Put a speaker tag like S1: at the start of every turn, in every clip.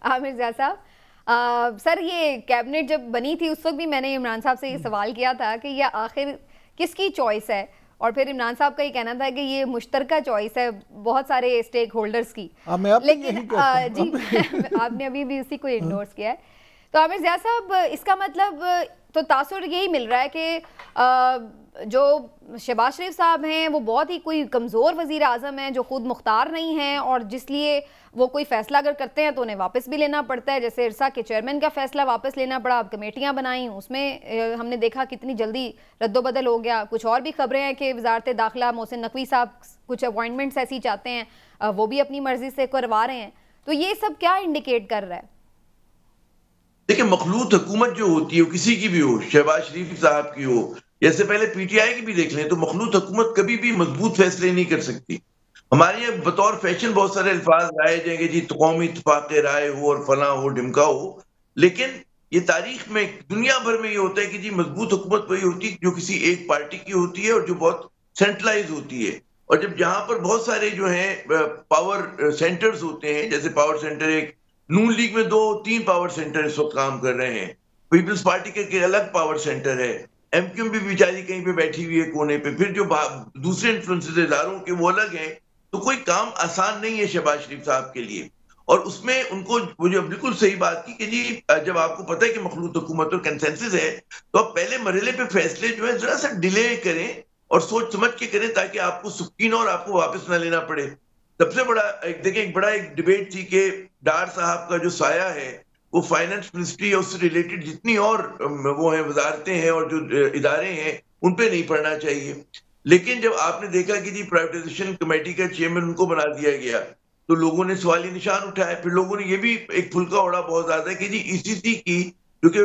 S1: आमिर ज़ैद साहब, सर ये कैबिनेट जब बनी थी उस वक्त भी मैंने इमरान साहब से ये सवाल किया था कि ये आखिर किसकी चॉइस है, और फिर इमरान साहब का ये कहना था कि ये मुश्तरका चॉइस है बहुत सारे स्टेक होल्डर्स की। लेकिन जी आपने अभी भी उसी को इंडोर्स किया है। तो आमिर ज़िया साहब, इसका मतलब तो तासुर यही मिल रहा है कि जो शहबाज शरीफ साहब हैं वो बहुत ही कोई कमज़ोर वज़ीर आज़म हैं जो ख़ुद मुख्तार नहीं हैं, और जिसलिए वो कोई फ़ैसला अगर करते हैं तो उन्हें वापस भी लेना पड़ता है। जैसे इरसा के चेयरमैन का फ़ैसला वापस लेना पड़ा, अब कमेटियाँ बनाई, उसमें हमने देखा कितनी जल्दी रद्दोबदल हो गया। कुछ और भी खबरें हैं कि वज़ारत दाखिला मोहसिन नकवी साहब कुछ अपॉइंटमेंट्स ऐसी चाहते हैं, वो भी अपनी मर्ज़ी से करवा रहे हैं। तो ये सब क्या इंडिकेट कर रहा है?
S2: देखिए, मखलूत हुकूमत जो होती है वो किसी की भी हो, शहबाज शरीफ साहब की हो, जैसे पहले पीटीआई की भी देख लें, तो मखलूत हुकूमत कभी भी मजबूत फैसले नहीं कर सकती। हमारे यहाँ बतौर फैशन बहुत सारे अल्फाज लाए जाएंगे जी, तो कौमी इत्तेफाक राय हो और फला हो ढिमका हो, लेकिन ये तारीख में दुनिया भर में ये होता है कि जी मजबूत हुकूमत वही होती है जो किसी एक पार्टी की होती है और जो बहुत सेंट्रलाइज होती है। और जब जहां पर बहुत सारे जो है पावर सेंटर्स होते हैं, जैसे पावर सेंटर एक नून लीग में 2-3 पावर सेंटर इस वक्त काम कर रहे हैं, पीपल्स पार्टी के अलग पावर सेंटर है, एमक्यूएम भी बेचारी कहीं पे बैठी हुई है कोने पे, फिर जो दूसरे इन्फ्लुएंसेस इदारों के वो अलग हैं। तो कोई काम आसान नहीं है शहबाज शरीफ साहब के लिए। और उसमें उनको मुझे बिल्कुल सही बात की कि जी जब आपको पता है कि मखलूत हुकूमत और कंसेंसस है, तो आप पहले मरहले पे फैसले जो है जरा सा डिले करें और सोच समझ के करें, ताकि आपको सुकीन और आपको वापस ना लेना पड़े। सबसे बड़ा एक बड़ा एक डिबेट थी कि डार साहब का जो साया है वो फाइनेंस मिनिस्ट्री और उससे रिलेटेड जितनी और वो है वजारतें हैं और जो इदारे हैं उन पे नहीं पड़ना चाहिए। लेकिन जब आपने देखा कि जी प्राइवेटाइजेशन कमेटी का चेयरमैन उनको बना दिया गया, तो लोगों ने सवाली निशान उठाया। फिर लोगों ने ये भी एक फुलका उड़ा बहुत ज्यादा कि जी ईसीसी की जो कि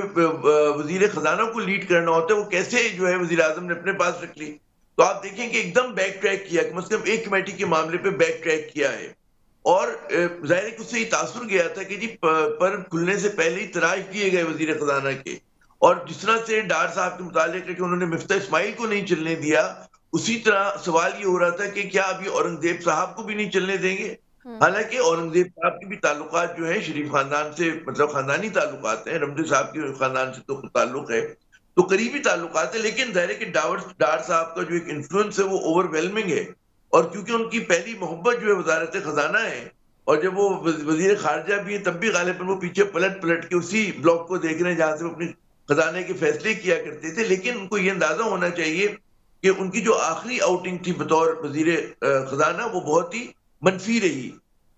S2: वजीर खजाना को लीड करना होता है, वो कैसे जो है वजीर आजम ने अपने पास रख ली। तो आप देखें कि एकदम बैक ट्रैक किया, कम से कम एक कमेटी के मामले पे बैक ट्रैक किया है। और जाहिर है उससे तासुर गया था कि जी पर खुलने से पहले ही तराश किए गए वजीर खजाना के। और जिस तरह से डार साहब के मुतालिक कि उन्होंने मिफ्ता इस्माइल को नहीं चलने दिया, उसी तरह सवाल ये हो रहा था कि क्या अभी औरंगजेब साहब को भी नहीं चलने देंगे। हालांकि औरंगजेब साहब के भी ताल्लुकात जो है शरीफ खानदान से, मतलब खानदानी ताल्लुकात हैं, रमजे साहब के खानदान से तो ताल्लुक है, तो करीबी ताल्लुकात है। लेकिन जाहिर है कि डार साहब का जो एक इन्फ्लुएंस है वो ओवरवेलमिंग है। और क्योंकि उनकी पहली मोहब्बत जो है वजारत खजाना है, और जब वो वजीर खारजा भी है तब भी गालिबन वो पीछे पलट पलट के उसी ब्लॉक को देख रहे हैं जहां से वो अपने खजाने के फैसले किया करते थे। लेकिन उनको ये अंदाजा होना चाहिए कि उनकी जो आखिरी आउटिंग थी बतौर वजीर खजाना वो बहुत ही मनफी रही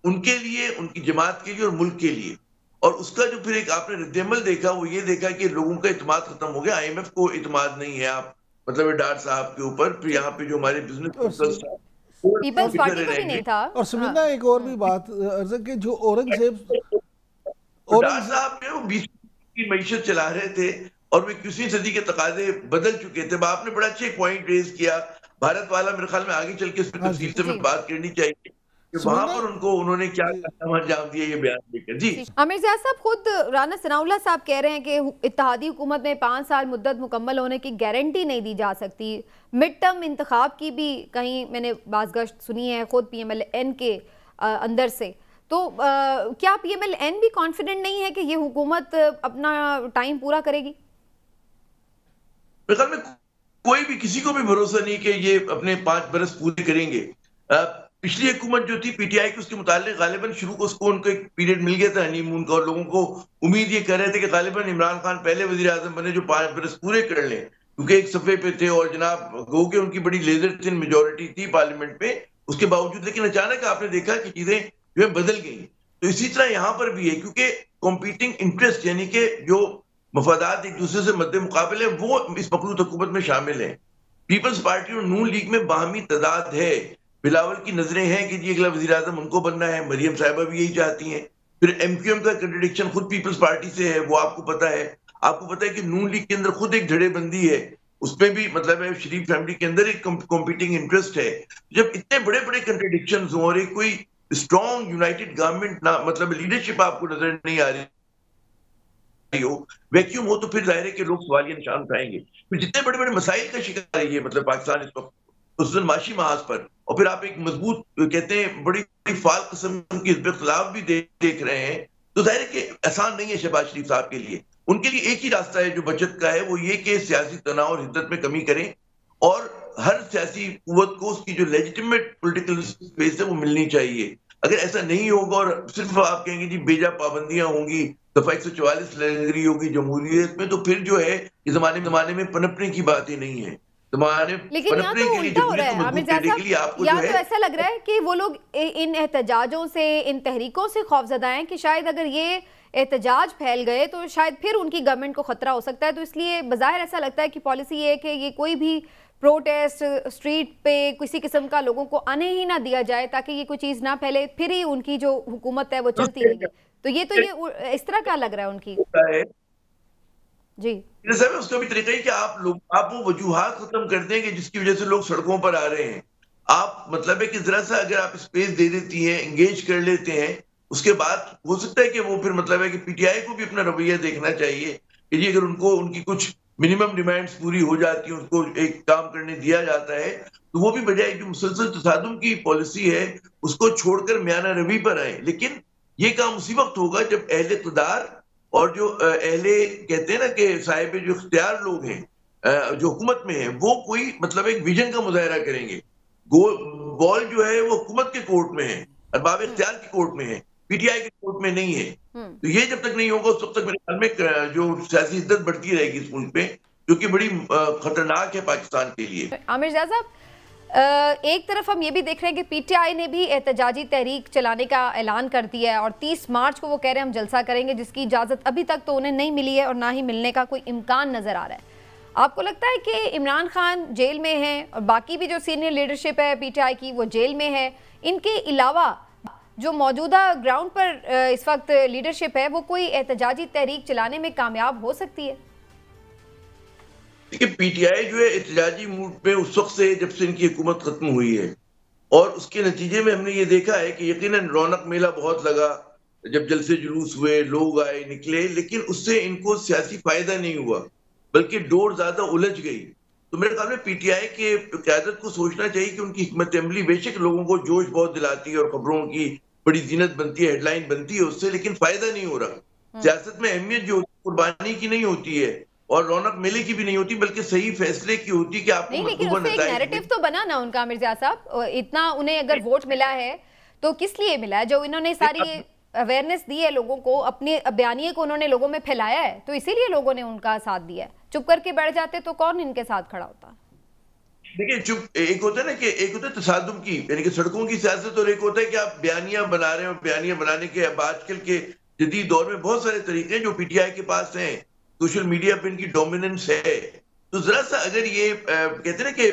S2: उनके लिए, उनकी जमात के लिए और मुल्क के लिए। और उसका जो फिर एक आपने रद्दमल देखा वो ये देखा कि लोगों का इत्मीनान खत्म हो गया, आईएमएफ को इत्मीनान नहीं है आप मतलब डार साहब के ऊपर, फिर यहाँ पे जो हमारे बिजनेस
S1: पीपल्स पार्टी को भी नहीं था।
S3: और समीना एक और भी बात कि जो
S2: डार साहब ने वो 20 की मईशत चला रहे थे और वो 21वीं सदी के तकाजे बदल चुके थे। आपने बड़ा अच्छे पॉइंट रेज किया, भारत वाला मेरे ख्याल में आगे चल के इस पर तफसील से बात करनी चाहिए कि वहां पर उनको उन्होंने क्या अंजाम दिया, ये बयान देकर। जी
S1: आमिर ज़िया साहब, खुद राना सनाउल्लाह साहब कह रहे हैं कि इत्तेहादी हुकूमत में 5 साल मुद्दत मुकम्मल होने की गारंटी नहीं दी जा सकती। मिड टर्म इंतखाब की भी कहीं मैंने बाज़गश्त सुनी है खुद पीएमएल-एन के अंदर से। तो क्या पीएमएल-एन भी कॉन्फिडेंट नहीं है कि ये हुकूमत अपना टाइम पूरा करेगी?
S2: मेरे ख्याल में कोई भी किसी को भी भरोसा नहीं कि ये अपने 5 बरस पूरे करेंगे। पिछली हुकूमत जो थी पीटीआई की, उसके मुताबिक गालिबन शुरू को उसको उनको एक पीरियड मिल गया था हनीमून का, और लोगों को उम्मीद ये कर रहे थे कि गालिबन इमरान खान पहले वजीर आजम बने जो 5 बरस पूरे कर लें, क्योंकि एक सफे पे थे और जनाब गो के उनकी बड़ी लेजर थिन मेजोरिटी थी पार्लियामेंट पे उसके बावजूद। लेकिन अचानक आपने देखा कि चीजें जो है बदल गई। तो इसी तरह यहाँ पर भी है, क्योंकि कॉम्पीटिंग इंटरेस्ट यानी कि जो मफादात एक दूसरे से मद्दे मुकाबले वो इस मखलूत हुकूमत में शामिल है। पीपल्स पार्टी और नून लीग में बाहमी तदाद है। बिलावल की नजरें हैं कि जी अगला वजीर आजम उनको बनना है, मरियम साहिबा भी यही चाहती हैं। फिर एमक्यूएम का कंट्रडिक्शन खुद पीपल्स पार्टी से है, वो आपको पता है। आपको पता है कि नून लीग के अंदर खुद एक धड़ेबंदी है, उसमें भी मतलब है शरीफ फैमिली के अंदर एक कॉम्पिटिंग इंटरेस्ट है। जब इतने बड़े बड़े कंट्रडिक्शन हो और एक कोई स्ट्रॉन्ग यूनाइटेड गवर्नमेंट ना मतलब लीडरशिप आपको नजर नहीं आ रही हो, वैक्यूम हो, तो फिर जाहिर है कि लोग सवालिया निशान उठाएंगे। फिर जितने बड़े बड़े मसाइल का शिकार है ये मतलब पाकिस्तान इस वक्त, खुसूसन माशी महाज पर, और फिर आप एक मजबूत कहते हैं बड़ी फाल किस्म की इख्तिलाफ भी देख रहे हैं तो जाहिर है कि आसान नहीं है शहबाज शरीफ साहब के लिए। उनके लिए एक ही रास्ता है जो बचत का है, वो ये कि सियासी तनाव और हिद्दत में कमी करें और हर सियासी कुव्वत को उसकी जो लेजिटिमेट पॉलिटिकल स्पेस है वो मिलनी चाहिए। अगर ऐसा नहीं होगा और सिर्फ आप कहेंगे जी बेजा पाबंदियां होंगी, दफा 144 लंगरी होगी जमहूरियत में, तो फिर जो है ये जमाने में पनपने की बात ही नहीं है।
S1: लेकिन यहाँ तो उल्टा हो रहा है आमिर ज़ाद साहब, यहाँ तो ऐसा लग रहा है कि वो लोग इन एहतजाजों से, इन तहरीकों से खौफजदा हैं कि शायद अगर ये एहतजाज फैल गए तो शायद फिर उनकी गवर्नमेंट को खतरा हो सकता है। तो इसलिए बज़ाहिर ऐसा लगता है कि पॉलिसी ये है कि ये कोई भी प्रोटेस्ट स्ट्रीट पे किसी किस्म का लोगों को आने ही ना दिया जाए ताकि ये कोई चीज़ ना फैले, फिर ही उनकी जो हुकूमत है वो चलती रहेगी। तो ये इस तरह का लग रहा है उनकी जी
S2: साहब। उसका भी तरीका ही कि आप वो वजूहात खत्म कर देंगे जिसकी वजह से लोग सड़कों पर आ रहे हैं। आप मतलब है कि जरा सा अगर आप स्पेस दे देती हैं, एंगेज कर लेते हैं, उसके बाद हो सकता है कि वो फिर मतलब है कि पीटीआई को भी अपना रवैया देखना चाहिए कि जी अगर उनको उनकी कुछ मिनिमम डिमांड्स पूरी हो जाती है, उनको एक काम करने दिया जाता है, तो वो भी बजाय जो मुसलसल तसादुम की पॉलिसी है उसको छोड़कर म्याना रवि पर आए। लेकिन ये काम उसी वक्त होगा जब अहले इक़्तिदार और जो अहले कहते हैं ना कि साहिब जो इख्तियार लोग हैं जो हुकूमत में है, वो कोई मतलब एक विजन का मुजाहरा करेंगे। बॉल जो है वो हुकूमत के कोर्ट में है, अरबाब इख्तियार के कोर्ट में है, पीटीआई के कोर्ट में नहीं है। तो ये जब तक नहीं होगा उस वक्त तक मेरे ख्याल में जो सियासी हिद्दत बढ़ती रहेगी इस मुल्क में, जो कि बड़ी खतरनाक है पाकिस्तान के लिए।
S1: आमिर ज़ाद साहब, एक तरफ हम ये भी देख रहे हैं कि पीटीआई ने भी एहतजाजी तहरीक चलाने का ऐलान कर दिया है और 30 मार्च को वो कह रहे हैं हम जलसा करेंगे, जिसकी इजाज़त अभी तक तो उन्हें नहीं मिली है और ना ही मिलने का कोई इम्कान नज़र आ रहा है। आपको लगता है कि इमरान खान जेल में हैं और बाकी भी जो सीनियर लीडरशिप है पीटीआई की वो जेल में है, इनके अलावा जो मौजूदा ग्राउंड पर इस वक्त लीडरशिप है वो कोई एहतजाजी तहरीक चलाने में कामयाब हो सकती है?
S2: देखिए पीटीआई जो है एहतजाजी मूड पे उस वक्त से जब से इनकी हुकूमत खत्म हुई है और उसके नतीजे में हमने ये देखा है कि यकीनन रौनक मेला बहुत लगा, जब जलसे जुलूस हुए, लोग आए निकले, लेकिन उससे इनको सियासी फायदा नहीं हुआ बल्कि डोर ज्यादा उलझ गई। तो मेरे ख्याल में पीटीआई के क़यादत को सोचना चाहिए कि उनकी हिकमत अमली बेशक लोगों को जोश बहुत दिलाती है और खबरों की बड़ी जीनत बनती है, हेडलाइन बनती है उससे, लेकिन फायदा नहीं हो रहा। सियासत में अहमियत जो कुर्बानी की नहीं होती है और रौनक मेले की भी नहीं होती, बल्कि सही फैसले की होती है कि आपको
S1: नहीं, लेकिन उससे एक नैरेटिव तो बना ना उनका आमिर ज़िया साहब, इतना उन्हें अगर वोट मिला है तो किस लिए मिला है? जो इन्होंने सारी अवेयरनेस दी है लोगों को, अपने बयानिए को उन्होंने लोगों में फैलाया है, तो इसीलिए लोगों ने उनका साथ दिया है। चुप करके बैठ जाते तो कौन इनके साथ खड़ा होता?
S2: देखिए चुप एक होता है ना कि एक होता है तसादुम की, यानी कि सड़कों की सियासत, और एक होता है कि आप बयानियां बना रहे हैं और बयानियां बनाने के अब आजकल के जदीद दौर में बहुत सारे तरीके हैं जो पीटीआई के पास हैं, सोशल मीडिया पे इनकी डोमिनेंस है। तो जरा सा अगर ये कहते हैं ना कि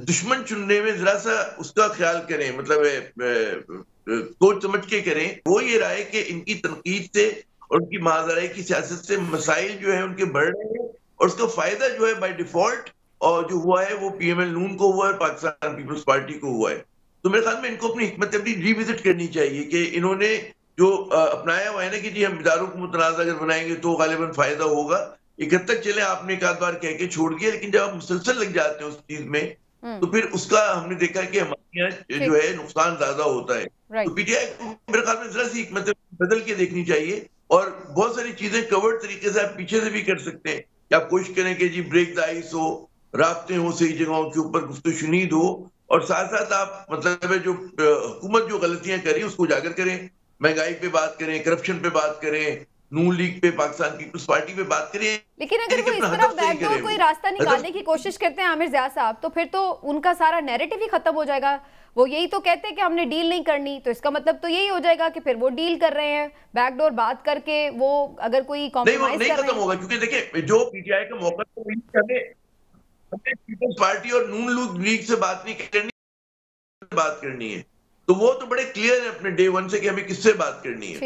S2: दुश्मन चुनने में जरा सा उसका ख्याल करें, मतलब सोच समझ के करें। वो ये रहा है कि इनकी तनकीद से और उनकी महाजराई की सियासत से मसाइल जो है उनके बढ़ रहे हैं और उसका फायदा जो है बाय डिफॉल्ट और जो हुआ है वो पीएमएल नून को हुआ है, पाकिस्तान पीपल्स पार्टी को हुआ है। तो मेरे ख्याल में इनको अपनी हिकमत अमली रिविजिट करनी चाहिए कि इन्होंने जो अपनाया हुआ है ना कि जी हम इदारों को मुतनाज़ अगर बनाएंगे तो गालिबन फायदा होगा, एक हद तक चले आपने एक आध बार कह के छोड़ दिया, लेकिन जब आप मुसलसल लग जाते हैं उस चीज में तो फिर उसका हमने देखा कि हमारे यहाँ जो है नुकसान ज्यादा होता है। तो पीटीआई को मेरे ख्याल में जरा सी हिकमत बदल के देखनी चाहिए और बहुत सारी चीजें कवर्ड तरीके से आप पीछे से भी कर सकते हैं कि आप कोशिश करें कि जी ब्रेक द आइस हो, रास्ते हो सही जगहों के ऊपर, गुफ्तगू शुनीद हो, और साथ साथ आप मतलब जो हुकूमत जो गलतियां करी उसको उजागर करें, महंगाई पे बात करें, करप्शन पे बात करें, नून लीग पे, पाकिस्तान पीपल्स पार्टी पे बात करें।
S1: लेकिन अगर वो इस तरह बैकडोर कोई रास्ता निकालने की कोशिश करते हैं आमिर ज़िया साहब, तो फिर तो उनका सारा नैरेटिव ही खत्म हो जाएगा। वो यही तो कहते हैं कि हमने डील नहीं करनी, तो इसका मतलब तो यही हो जाएगा कि फिर वो डील कर रहे हैं बैकडोर बात करके। वो अगर कोई कॉम्प्रोमाइज
S2: नहीं खत्म होगा, क्योंकि देखिए जो पीटीआई का मौका तो हमें पीपल्स पार्टी और नून लीग से बात नहीं करनी, बात करनी है। तो वो तो बड़े क्लियर है अपने डे वन से कि हमें किससे बात करनी है।